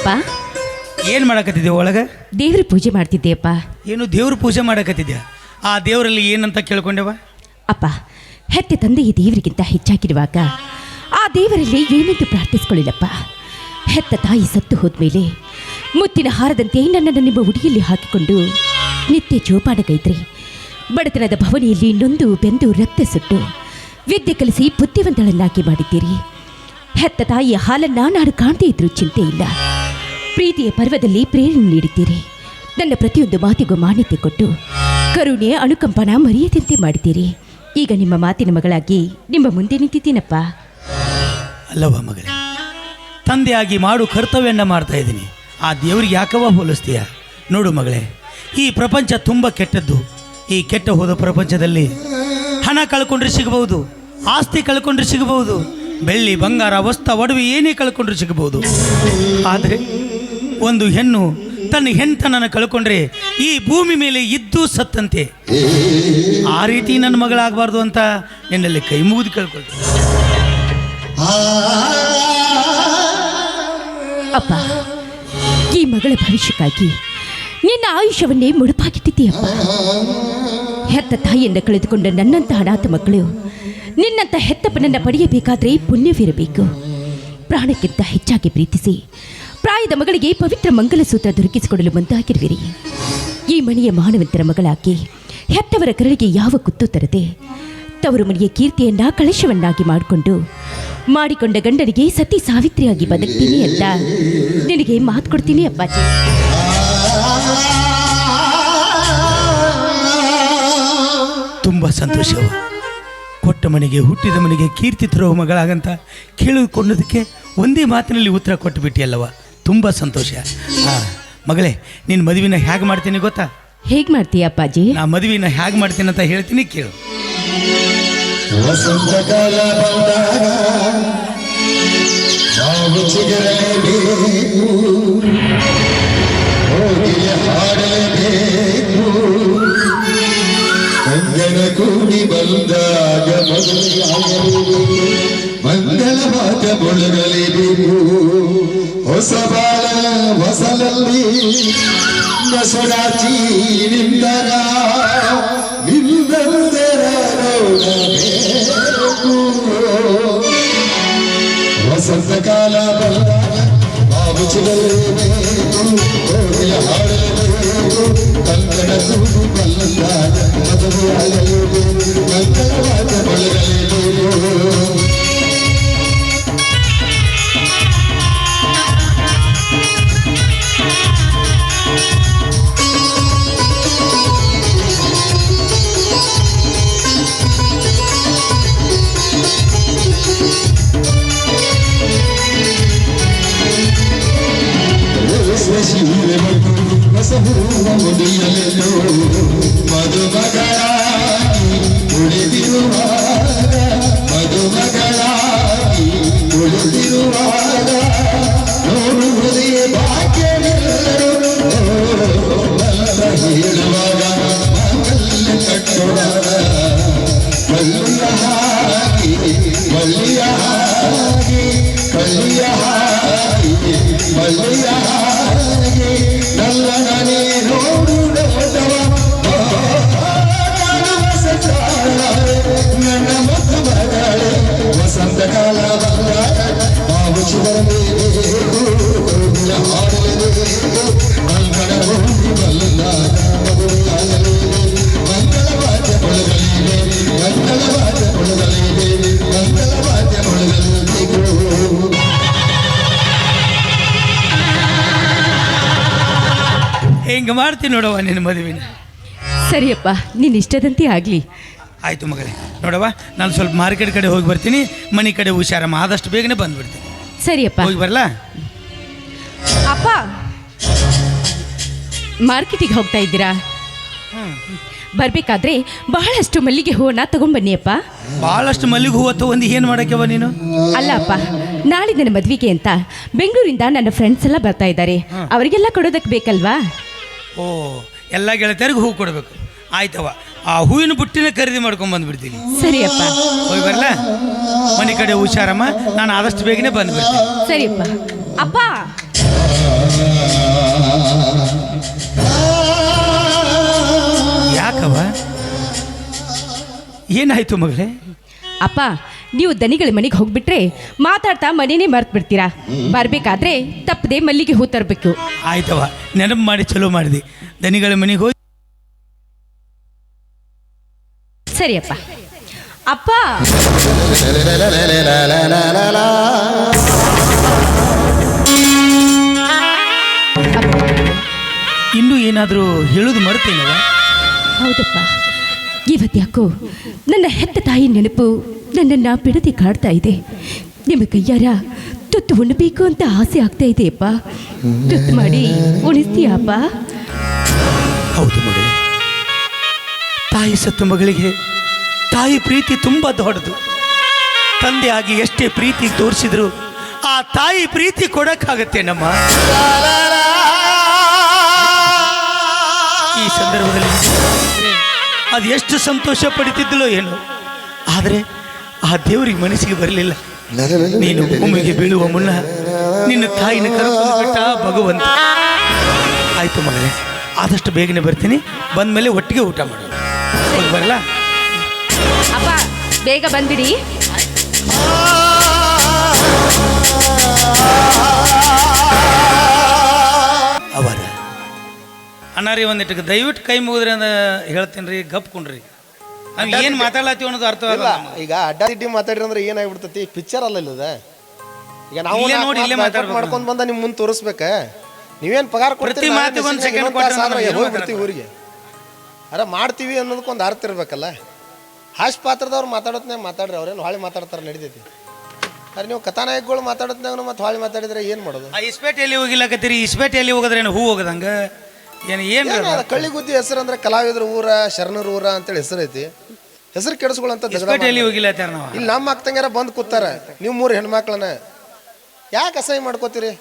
ಅಪ್ಪ ಏನು ಮಾಡಕತ್ತಿದ್ದೆ ಒಳಗೆ? ದೇವ್ರ ಪೂಜೆ ಮಾಡ್ತಿದ್ದೆಯಪ್ಪ. ಏನು ದೇವ್ರ ಪೂಜೆ ಮಾಡಕತ್ತಿದ್ಯಾ? ಆ ದೇವರಲ್ಲಿ ಏನಂತ ಕೇಳ್ಕೊಂಡೆವ? ಅಪ್ಪ, ಹೆತ್ತ ತಂದೆ ಈ ದೇವರಿಗಿಂತ ಹೆಚ್ಚಾಗಿರುವಾಗ ಆ ದೇವರಲ್ಲಿ ಏನೆಂದು ಪ್ರಾರ್ಥಿಸ್ಕೊಳ್ಳಿಲ್ಲಪ್ಪ. ಹೆತ್ತ ತಾಯಿ ಸತ್ತು ಹೋದ್ಮೇಲೆ ಮುತ್ತಿನ ಹಾರದಂತೆ ನನ್ನನ್ನು ನಿಮ್ಮ ಉಡಿಯಲ್ಲಿ ಹಾಕಿಕೊಂಡು ನಿತ್ಯ ಜೋಪಾನಗೈದ್ರಿ. ಬಡತನದ ಭವನಿಯಲ್ಲಿ ನೊಂದು ಬೆಂದು ರಕ್ತ ಸುಟ್ಟು ವಿದ್ಯೆ ಕಲಿಸಿ ಬುದ್ಧಿವಂತಳನ್ನಾಗಿ ಮಾಡಿದ್ದೀರಿ. ಹೆತ್ತ ತಾಯಿಯ ಹಾಲನ್ನು ನಾನು ಕಾಣದೇ ಇದ್ರೂ ಚಿಂತೆ ಇಲ್ಲ. ಪ್ರೀತಿಯ ಪರ್ವದಲ್ಲಿ ಪ್ರೇರಣೆ ನೀಡಿದ್ದೀರಿ. ನನ್ನ ಪ್ರತಿಯೊಂದು ಮಾತಿಗೂ ಮಾನ್ಯತೆ ಕೊಟ್ಟು ಕರುಣೆ ಅನುಕಂಪನ ಮರೆಯದಂತೆ ಮಾಡಿದ್ದೀರಿ. ಈಗ ನಿಮ್ಮ ಮಾತಿನ ಮಗಳಾಗಿ ನಿಮ್ಮ ಮುಂದೆ ನಿಂತಿದ್ದೀನಪ್ಪ. ಅಲ್ಲವ ಮಗಳೇ, ತಂದೆಯಾಗಿ ಮಾಡು ಕರ್ತವ್ಯನ ಮಾಡ್ತಾ ಇದ್ದೀನಿ. ಆ ದೇವರಿಗೆ ಯಾಕವ ಹೋಲಿಸ್ತೀಯ? ನೋಡು ಮಗಳೇ, ಈ ಪ್ರಪಂಚ ತುಂಬ ಕೆಟ್ಟದ್ದು. ಈ ಕೆಟ್ಟ ಹೋದ ಪ್ರಪಂಚದಲ್ಲಿ ಹಣ ಕಳ್ಕೊಂಡ್ರೆ ಸಿಗಬಹುದು, ಆಸ್ತಿ ಕಳ್ಕೊಂಡ್ರೆ ಸಿಗಬಹುದು, ಬೆಳ್ಳಿ ಬಂಗಾರ ವಸ್ತು ಒಡವೆ ಏನೇ ಕಳ್ಕೊಂಡ್ರೆ ಸಿಗಬಹುದು. ಆದರೆ ಒಂದು ಹೆಣ್ಣು ತನ್ನ ಹೆಣ್ತನನ್ನು ಕಳ್ಕೊಂಡ್ರೆ ಈ ಭೂಮಿ ಮೇಲೆ ಇದ್ದು ಸತ್ತಂತೆ. ಆ ರೀತಿ ನನ್ನ ಮಗಳಾಗಬಾರ್ದು ಅಂತ ನಿನ್ನಲ್ಲಿ ಕೈ ಮುಗಿದು ಕೇಳ್ಕೊಳ್ತೀನಿ. ಅಪ್ಪ, ಈ ಮಗಳ ಭವಿಷ್ಯಕ್ಕಾಗಿ ನಿನ್ನ ಆಯುಷ್ಯವನ್ನೇ ಮುಡುಪಾಗಿಟ್ಟಿದ್ದೀಯಪ್ಪ. ಹೆತ್ತ ತಾಯಿಯಿಂದ ಕಳೆದುಕೊಂಡ ನನ್ನಂಥ ಅನಾಥ ಮಕ್ಕಳು ನಿನ್ನಂಥ ಹೆತ್ತಪ್ಪನನ್ನು ಪಡೆಯಬೇಕಾದ್ರೆ ಪುಣ್ಯವಿರಬೇಕು. ಪ್ರಾಣಕ್ಕಿಂತ ಹೆಚ್ಚಾಗಿ ಪ್ರೀತಿಸಿ ಪ್ರಾಯದ ಮಗಳಿಗೆ ಪವಿತ್ರ ಮಂಗಲಸೂತ್ರ ದೊರಕಿಸಿಕೊಡಲು ಮುಂದಾಗಿರುವಿರಿ. ಈ ಮನೆಯ ಮಾನವಂತರ ಮಗಳಾಗಿ ಹೆತ್ತವರ ಕರಳಿಗೆ ಯಾವ ಕುತ್ತು ತರದೆ ತವರು ಮನೆಯ ಕೀರ್ತಿಯನ್ನ ಕಳಶವನ್ನಾಗಿ ಮಾಡಿಕೊಂಡ ಗಂಡನಿಗೆ ಸತಿ ಸಾವಿತ್ರಿಯಾಗಿ ಬದುಕ್ತೀನಿ ಅಂತ ನಿನಗೆ ಮಾತು ಕೊಡ್ತೀನಿ ಅಪ್ಪಾಜಿ. ತುಂಬ ಸಂತೋಷವ. ಕೊಟ್ಟ ಮನೆಗೆ ಹುಟ್ಟಿದ ಮನೆಗೆ ಕೀರ್ತಿ ತರುವ ಮಗಳಾಗಂತ ಕೇಳಿಕೊಂಡದಕ್ಕೆ ಒಂದೇ ಮಾತಿನಲ್ಲಿ ಉತ್ತರ ಕೊಟ್ಟು ಬಿಟ್ಟಿಯಲ್ಲವ. ತುಂಬ ಸಂತೋಷ. ಮಗಳೇ, ನಿನ್ನ ಮದುವೆನ ಹೇಗೆ ಮಾಡ್ತೀನಿ ಗೊತ್ತಾ? ಹೇಗೆ ಮಾಡ್ತೀಯ ಅಪ್ಪಾಜಿ? ನಾ ಮದುವೆನ ಹೇಗೆ ಮಾಡ್ತೀನಿ ಅಂತ ಹೇಳ್ತೀನಿ, ಕೇಳು. ವಸಂತಕಾಲ ಬಂದಾಗ ನಾವು ಚಿಗುರಲೇಬೇಕು, ಹೋಗಿಯ ಹಾಡಲೇಬೇಕು, ಕಂಗನ ಕೂಡಿ ಬಂದಾಗ ಮಂಗಳ ಮಾತ ಮೊಳಗಲೇಬೇಕು. ಹೊಸ ಬಾಳ ಹೊಸಲಲ್ಲಿ ನಸುರಾಚಿ ನಿಂದರ ನಿಂದರ ವಸಂತಕಾಲ ಬಂದಾಗ ಬಾಬು ಚಿಗಲೇಬೇಕು, ಹೋಗಿಯ ಹಾಡಲೇಬೇಕು, ಕಂಗನ ಕೂಡಿ ಬಂದಾಗ ಮದುವೆಯಾಗಲೇಬೇಕು, ಮಂಗಳ ಮಾತ ಮೊಳಗಲೇಬೇಕು. ಹೊಸಹೂವ ಮುಡಿಯಲೆಲ್ಲೋ ಮಧುಮಗಳಾಗಿ ಉಳಿದಿರುವಾಗ, ಮಧುಮಗಳಾಗಿ ಉಳಿದಿರುವಾಗ ನೋಡುವುದೇ ಭಾಗ್ಯವೆಲ್ಲರೂ ಹೇಳುವಾಗ ಮಗಲ್ಲ ಕಟ್ಟುವಾಗ ಕಲ್ಲಿಯ ಹಾಗೆ ಮಲ್ಲಿಯ ಹಾಗೆ ಕಲ್ಲಿಯ ಹಾಗೆ ಮಲ್ಲಿಯ ಹಾಗೆ ನಲ್ಲ ನನೇ ನೋಡು ನೋಡವ ನನ್ನ ಮುದ್ದು ಮಗಳೇ. ವಸಂತಕಾಲ ಬಂದಾಗ ಬಾಬು ಚಿಗರಲೇಬೇಕು, ಹಾಡಲೇಬೇಕು, ಮಂಗಳ ಹೋಗಿ ಬಲ್ಲದಾಗ ಮದುವೆಯಾಗಲೇಬೇಕು, ಮಂಗಳ ವಾದ್ಯ ಮೊಳಗಲೇಬೇಕು, ಮಂಗಳ ವಾದ್ಯ ಮೊಳಗಲೇಬೇಕು, ಮಂಗಳ ವಾದ್ಯ ಮೊಳಗಲೇಬೇಕು. ಹಿಂಗೆ ಮಾಡ್ತೀನಿ ನೋಡವ ನಿನ್ನ ಮದುವೆನ. ಸರಿಯಪ್ಪ, ನಿನ್ನ ಇಷ್ಟದಂತೆ ಆಗಲಿ. ಆಯಿತು ಮಗಳೇ. ನೋಡವ, ನಾನು ಸ್ವಲ್ಪ ಮಾರ್ಕೆಟ್ ಕಡೆ ಹೋಗಿ ಬರ್ತೀನಿ, ಮನೆ ಕಡೆ ಹುಷಾರಮ್ಮ, ಆದಷ್ಟು ಬೇಗನೆ ಬಂದುಬಿಡ್ತೀನಿ. ಸರಿಯಪ್ಪ, ಹೋಗಿ ಬರಲಾ? ಅಪ್ಪ, ಮಾರ್ಕೆಟಿಗೆ ಹೋಗ್ತಾ ಇದ್ದೀರಾ? ಬರಬೇಕಾದ್ರೆ ಬಹಳಷ್ಟು ಮಲ್ಲಿಗೆ ಹೂವನ್ನ ತಗೊಂಡ್ಬನ್ನಿಯಪ್ಪ. ಭಾಳಷ್ಟು ಮಲ್ಲಿಗೆ ಹೂವು ತಗೊಂಡು ಏನು ಮಾಡೋಕ್ಕೆವ ನೀನು? ಅಲ್ಲ ಅಪ್ಪ, ನಾಳೆ ನನ್ನ ಮದುವೆಗೆ ಅಂತ ಬೆಂಗಳೂರಿಂದ ನನ್ನ ಫ್ರೆಂಡ್ಸ್ ಎಲ್ಲ ಬರ್ತಾ ಇದ್ದಾರೆ. ಅವರಿಗೆಲ್ಲ ಕೊಡೋದಕ್ಕೆ ಬೇಕಲ್ವಾ? ಓ, ಎಲ್ಲ ಗೆಳತಿಯರಿಗೆ ಹೂ ಕೊಡಬೇಕು. ಆಯ್ತವ, ಆ ಹೂವಿನ ಬುಟ್ಟಿನ ಖರೀದಿ ಮಾಡ್ಕೊಂಡು ಬಂದುಬಿಡ್ತೀನಿ. ಸರಿಯಪ್ಪ, ಹೋಗಿ ಬರಲಾ? ಮನೆ ಕಡೆ ಹುಷಾರಮ್ಮ, ನಾನು ಆದಷ್ಟು ಬೇಗನೆ ಬಂದುಬಿಡ್ತೀನಿ. ಸರಿಯಪ್ಪ. ಅಪ್ಪ ಯಾಕವ ಏನಾಯ್ತು ಮಗಳೇ? ಅಪ್ಪ, ನೀವು ದನಿಗಳ ಮನೆಗೆ ಹೋಗ್ಬಿಟ್ರೆ ಮಾತಾಡ್ತಾ ಮನೇನೆ ಮರ್ತು ಬಿಡ್ತೀರಾ. ಬರ್ಬೇಕಾದ್ರೆ ತಪ್ಪದೆ ಮಲ್ಲಿಗೆ ಹೂ ತರಬೇಕು. ಆಯ್ತವ, ನೆನಪು ಮಾಡಿ ಚಲೋ ಮಾಡಿದಿ. ದನಿಗಳ ಮನೆಗೆ ಹೋಗಿ. ಸರಿ ಅಪ್ಪ. ಅಪ್ಪ, ಇನ್ನೂ ಏನಾದರೂ ಹೇಳೋದು ಮರ್ತೇನವ? ಹೌದಪ್ಪ, ಇವತ್ತ್ಯಾಕೋ ನನ್ನ ಹೆತ್ತ ತಾಯಿ ನೆನಪು ನನ್ನನ್ನು ಬಿಡದೆ ಕಾಡ್ತಾ ಇದೆ. ನಿಮ್ಮ ಕೈಯಾರ ತುತ್ತು ಉಣ್ಣಬೇಕು ಅಂತ ಆಸೆ ಆಗ್ತಾ ಇದೆಯಪ್ಪ. ತುತ್ತು ಮಾಡಿ ಉಣಿಸ್ತೀಯಾ ಅಪ್ಪ? ಹೌದು ಮಗಳೇ, ತಾಯಿ ಸತ್ತು ಮಗಳಿಗೆ ತಾಯಿ ಪ್ರೀತಿ ತುಂಬ ದೊಡ್ಡದು. ತಂದೆ ಆಗಿ ಎಷ್ಟೇ ಪ್ರೀತಿ ತೋರಿಸಿದ್ರು ಆ ತಾಯಿ ಪ್ರೀತಿ ಕೊಡಕ್ಕಾಗತ್ತೆ ನಮ್ಮ. ಈ ಸಂದರ್ಭದಲ್ಲಿ ಅದು ಎಷ್ಟು ಸಂತೋಷ ಪಡಿತಿದ್ದಳೋ ಏನೋ, ಆದರೆ ಆ ದೇವರಿಗೆ ಮನಸ್ಸಿಗೆ ಬರಲಿಲ್ಲ. ನೀನು ಭೂಮಿಗೆ ಬೀಳುವ ಮುನ್ನ ನಿನ್ನ ತಾಯಿನ ಕರ್ಕೊಂಡು ಬಿಟ್ಟ ಭಗವಂತ. ಆಯ್ತು ಮಗಳೇ, ಆದಷ್ಟು ಬೇಗನೆ ಬರ್ತೀನಿ. ಬಂದ್ಮೇಲೆ ಒಟ್ಟಿಗೆ ಊಟ ಮಾಡೋಣ. ಹೋಗಿ ಬರಲ್ಲ ಅಪ್ಪ, ಬೇಗ ಬಂದ್ಬಿಡಿ. ಅವರ ಅಣ್ಣ ರೀ, ಒಂದಿಟ್ಟು ದಯವಿಟ್ಟು ಕೈ ಮುಗಿದ್ರಿ ಅಂತ ಹೇಳ್ತೀನಿ ರೀ. ಗಪ್ ಕುಂಡ್ರಿ, ನಾವು ಏನು ಮಾತಾಡ್ಲತ್ತೀವಿ ಅನ್ನೋದು ಅರ್ಥವಾಗಲ್ಲ. ಈಗ ಅಡ್ಡಾದಿಡ್ಡಿ ಮಾತಾಡ್ರಿ ಅಂದ್ರೆ ಏನಾಗ್ಬಿಡ್ತತಿ? ಪಿಕ್ಚರ್ ಅಲ್ಲ ಇಲ್ಲದ. ಈಗ ನಾವು ಇಲ್ಲೇ ನೋಡಿ, ಇಲ್ಲೇ ಮಾತಾಡ್ಬೇಕು. ಮಾಡ್ಕೊಂಡ್ ಬಂದ ನಿಮ್ ಮುಂದೆ ತೋರಿಸ್ಬೇಕ. ನೀವೇನ್ ಪಗಾರ ಪ್ರತಿ ಮಾತಿಗೆ ಒಂದು ಸೆಕೆಂಡ್ ಹೋಗ್ಬಿಡ್ತೀವಿ ಊರಿಗೆ. ಅರೆ ಮಾಡ್ತೀವಿ ಅನ್ನೋದಕ್ಕೊಂದು ಅರ್ಥ ಇರ್ಬೇಕಲ್ಲ. ಹಾಸ್ಯ ಪಾತ್ರದವ್ರು ಮಾತಾಡೋತ್ನಾಗ ಮಾತಾಡ್ರಿ, ಅವ್ರೇನು ಹೊಳೆ ಮಾತಾಡ್ತಾರೆ ನಡಿತೈತಿ. ಅರೆ ನೀವು ಕಥಾನಾಯಕಗಳು ಮಾತಾಡೋತ್ನಾಗ ಮತ್ತೆ ಹೊಳೆ ಮಾತಾಡಿದ್ರೆ ಏನು ಮಾಡೋದು? ಆ ಇಸ್ಪೇಟೆಯಲ್ಲಿ ಹೋಗಿಲ್ಲಕತ್ತೀರಿ, ಇಸ್ಪೇಟೆಯಲ್ಲಿ ಹೋಗೋದ್ರೇನು ಹೂ ಹೋಗದಂಗ ಏನು ಕಳ್ಳಿಗುದ್ದಿ ಹೆಸರು ಅಂದ್ರೆ ಕಲಾವಿದ್ರ ಊರ, ಶರಣರ ಊರ ಅಂತೇಳಿ ಹೆಸರು ಐತಿ. ಹೆಸರು ಕೆಡಿಸ್ಕೊಳ್ಳಂತ ಇಸ್ಪೇಟೆಯಲ್ಲಿ ಹೋಗಿಲ್ಲ ನಾವು. ಇಲ್ಲಿ ನಮ್ಮ ಅಕ್ಕಂಗಾರ ಬಂದು ಕೂತಾರ. ನೀವು 3 ಹೆಣ್ಮಕ್ಳನ್ನ ಯಾಕೆ ಅಸಹ್ಯ ಮಾಡ್ಕೋತೀರಿ?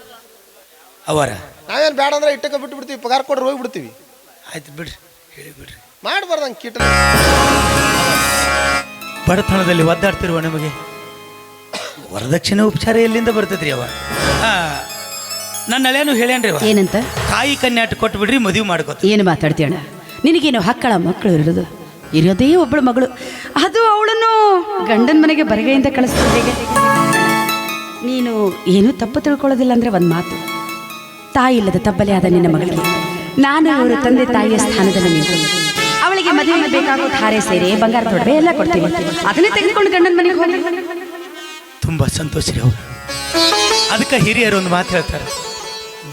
ಅವರ ನಾವೇನು ಬೇಡ ಅಂದ್ರೆ ಇಟ್ಟಕ್ಕೆ ಬಿಟ್ಟು ಬಿಡ್ತೀವಿ, ಪಗಾರ ಕೊಡ್ರಿ ಹೋಗ್ಬಿಡ್ತೀವಿ. ಆಯ್ತು ಬಿಡ್ರಿ, ಹೇಳಿ ಬಿಡ್ರಿ. ಮಾಡ್ಬಾರ್ದಂಗೆ ಕೀಟ. ಬಡತನದಲ್ಲಿ ಒದ್ದಾಡ್ತಿರುವ ನಮಗೆ ವರದಕ್ಷಿಣೆ ಉಪಚಾರ ಎಲ್ಲಿಂದ ಬರ್ತದ್ರಿ? ಅವ ನನ್ನ ಹಳೆಯನು ಹೇಳ್ಯಾನ್ರಿ, ಏನಂತ? ತಾಯಿ ಕನ್ಯಾಟ ಕೊಟ್ಟು ಬಿಡ್ರಿ, ಮದುವೆ ಮಾಡ್ಕೋತ. ಏನು ಮಾತಾಡ್ತೀಯಣ್ಣ? ನಿನಗೇನು ಹಕ್ಕಳ ಮಕ್ಕಳು ಇರೋದು? ಇರೋದೇ ಒಬ್ಬಳು ಮಗಳು, ಅದು ಅವಳನ್ನು ಗಂಡನ ಮನೆಗೆ ಬರಗೈಯಿಂದ ಕಳಿಸ್ತಾರೆ. ಹೇಗೆ ನೀನು ಏನೂ ತಪ್ಪು ತಿಳ್ಕೊಳ್ಳೋದಿಲ್ಲ ಅಂದರೆ ಒಂದು ಮಾತು. ತಾಯಿ ಇಲ್ಲದ ತಬ್ಬಲೆ ಆದ ನಿನ್ನ ಮಗಳಿಗೆ ನಾನು ಅವರ ತಂದೆ ತಾಯಿಯ ಸ್ಥಾನದಲ್ಲಿ ನಿಂತು ಅವಳಿಗೆ ಮದುವೆಗೆ ಬೇಕಾಗೋ ಧಾರೆ ಸೇರೆ, ಬಂಗಾರ ತೊಡವೆ ಎಲ್ಲ ಕೊಡ್ತೀವಿ. ಅದನ್ನೇ ತೆಗೆದುಕೊಂಡು ಗಂಡನ ಮನೆಗೆ ಹೋಗಿ. ತುಂಬ ಸಂತೋಷ ರೀ ಅವರು. ಅದಕ್ಕೆ ಹಿರಿಯರು ಒಂದು ಮಾತು ಹೇಳ್ತಾರೆ,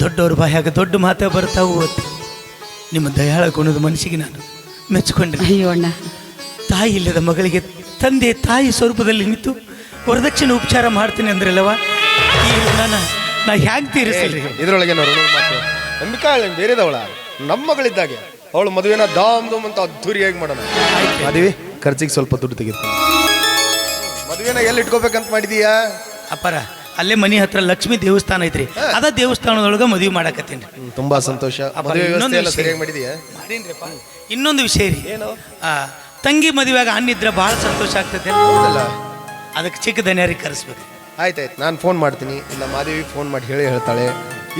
ದೊಡ್ಡವ್ರ ಬಾಯಾಗ ದೊಡ್ಡ ಮಾತೇ ಬರ್ತಾವು. ನಿಮ್ಮ ದಯಾಳ ಗುಣದ ಮನಸ್ಸಿಗೆ ನಾನು ಮೆಚ್ಚಿಕೊಂಡೆ. ಅಯ್ಯೋ ಅಣ್ಣ, ತಾಯಿ ಇಲ್ಲದ ಮಗಳಿಗೆ ತಂದೆ ತಾಯಿ ಸ್ವರೂಪದಲ್ಲಿ ನಿಂತು ವರದಕ್ಷಿಣೆ ಉಪಚಾರ ಮಾಡ್ತೀನಿ ಅಂದ್ರಲ್ಲವ, ಈ ನಾ ಹ್ಯಾಂಗ್ ತೀರಿಸ್ರಿ? ಇದ್ರೊಳಗೆ ಮಾತು ನಂಬಿಕಾ ಬೇರೆದವಳ ನಮ್ಮ ಮಗಳಿದ್ದಾಗೆ ಅವಳು ಮದುವೆನ ದಾಮ್ ದಾಮ್ ಅಂತ ಅದ್ದೂರಿಯಾಗಿ ಮಾಡೋಣ. ಮದುವೆ ಖರ್ಚಿಗೆ ಸ್ವಲ್ಪ ದುಡ್ಡು ತೆಗಿತಾನೆ. ಮದುವೆನ ಎಲ್ಲಿ ಇಟ್ಕೋಬೇಕಂತ ಮಾಡಿದೀಯಾ? ಅಪ್ಪರ ಅಲ್ಲೇ ಮನೆ ಹತ್ರ ಲಕ್ಷ್ಮೀ ದೇವಸ್ಥಾನ ಐತ್ರಿ, ಅದ ದೇವಸ್ಥಾನದೊಳಗೆ ಮದುವೆ ಮಾಡಕತ್ತೀನಿ. ತುಂಬಾ ಸಂತೋಷ. ಸರಿಯಾಗಿ ಮಾಡಿದೀಯಾ? ಮಾಡೀನ್ರಿಪ್ಪ. ಇನ್ನೊಂದು ವಿಷಯ ರೀ, ಏನು? ತಂಗಿ ಮದುವೆಯಾಗ ಅನ್ನಿದ್ರೆ ಭಾಳ ಸಂತೋಷ ಆಗ್ತದೆ. ಅದಕ್ಕೆ ಚಿಕ್ಕ ದನಿಯಾರಿಗೆ ಕರೆಸ್ಬೇಕು. ಆಯ್ತಾಯ್ತು, ನಾನು ಫೋನ್ ಮಾಡ್ತೀನಿ. ಇಲ್ಲ ಮಾದೇವಿ ಫೋನ್ ಮಾಡಿ ಹೇಳ್ತಾಳೆ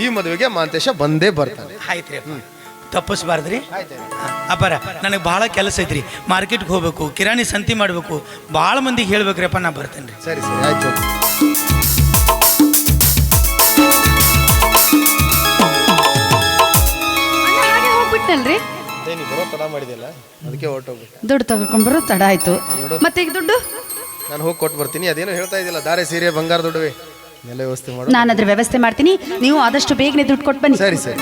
ಈ ಮದುವೆಗೆ ಮಾಂತೇಶ ಬಂದೇ ಬರ್ತಾನೆ. ಆಯ್ತು ರೀ, ತಪ್ಪಿಸ್ಬಾರ್ದ್ರಿ. ಅಪ್ಪಾರ ನನಗೆ ಭಾಳ ಕೆಲಸ ಐತ್ರಿ, ಮಾರ್ಕೆಟ್ಗೆ ಹೋಗ್ಬೇಕು, ಕಿರಾಣಿ ಸಂತಿ ಮಾಡಬೇಕು, ಭಾಳ ಮಂದಿಗೆ ಹೇಳ್ಬೇಕ್ರಿ. ಅಪ್ಪ ನಾ ಬರ್ತೇನೆ ರೀ. ಸರಿ ಸರಿ ಆಯ್ತು. ಹೋಗ್ಬಿಟ್ಟಲ್ರಿ? ನೀ ಬರೋ ತಡ ಮಾಡಿದೆಯಲ್ಲ, ಅದಕ್ಕೆ ಹೊರಟೋಗ್ಬೇಕು. ದುಡ್ಡು ತಗೊಂಡ್ಬರೋ ತಡ ಆಯ್ತು. ಮತ್ತೆ ಈಗ ದುಡ್ಡು ನಾನು ಹೋಗಿ ಕೊಟ್ಟು ಬರ್ತೀನಿ. ಅದೇನೋ ಹೇಳ್ತಾ ಇದೆಯಲ್ಲ, ದಾರೆ ಸೀರೆ ಬಂಗಾರ ದುಡ್ಡುವೆ ಎಲ್ಲ ವ್ಯವಸ್ಥೆ ಮಾಡು. ನಾನು ಅದ್ರ ವ್ಯವಸ್ಥೆ ಮಾಡ್ತೀನಿ. ನೀವು ಆದಷ್ಟು ಬೇಗನೆ ದುಡ್ಡು ಕೊಟ್ಟು ಬನ್ನಿ. ಸರಿ ಸರಿ.